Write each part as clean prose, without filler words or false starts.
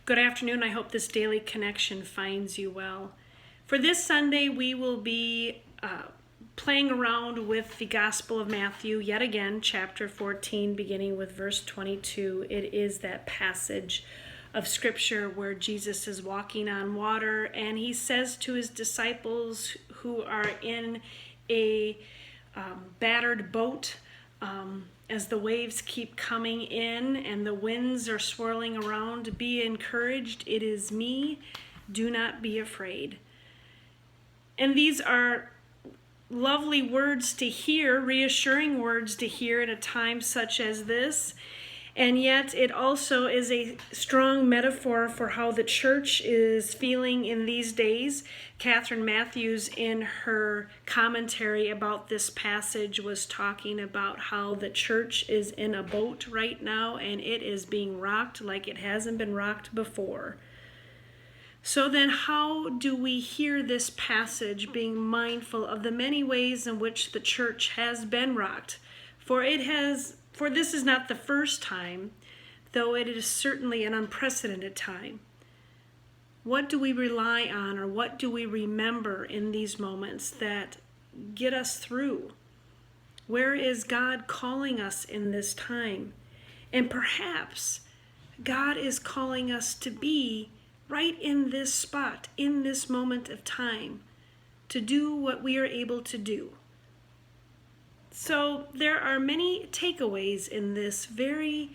Good afternoon. I hope this daily connection finds you well. For this Sunday, we will be playing around with the Gospel of Matthew yet again, chapter 14, beginning with verse 22. It is that passage of Scripture where Jesus is walking on water, and he says to his disciples who are in a battered boat, as the waves keep coming in and the winds are swirling around, be encouraged. It is me. Do not be afraid. And these are lovely words to hear, reassuring words to hear at a time such as this. And yet it also is a strong metaphor for how the church is feeling in these days. Catherine Matthews, in her commentary about this passage, was talking about how the church is in a boat right now and it is being rocked like it hasn't been rocked before. So then how do we hear this passage being mindful of the many ways in which the church has been rocked? For this is not the first time, though it is certainly an unprecedented time. What do we rely on, or what do we remember in these moments that get us through? Where is God calling us in this time? And perhaps God is calling us to be right in this spot, in this moment of time, to do what we are able to do. So there are many takeaways in this very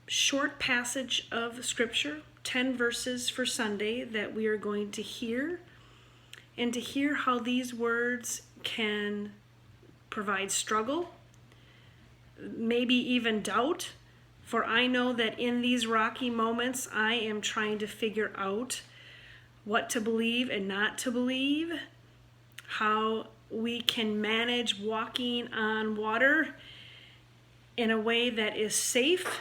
short passage of Scripture, 10 verses for Sunday, that we are going to hear, and to hear how these words can provide struggle, maybe even doubt. For I know that in these rocky moments, I am trying to figure out what to believe and not to believe, how we can manage walking on water in a way that is safe,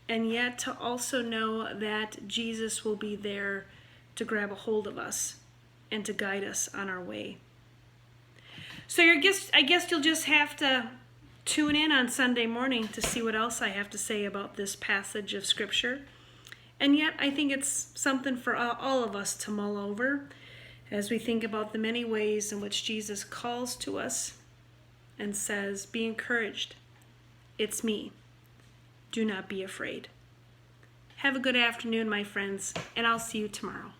and yet to also know that Jesus will be there to grab a hold of us and to guide us on our way. So I guess you'll just have to tune in on Sunday morning to see what else I have to say about this passage of Scripture. And yet I think it's something for all of us to mull over as we think about the many ways in which Jesus calls to us and says, be encouraged. It's me. Do not be afraid. Have a good afternoon, my friends, and I'll see you tomorrow.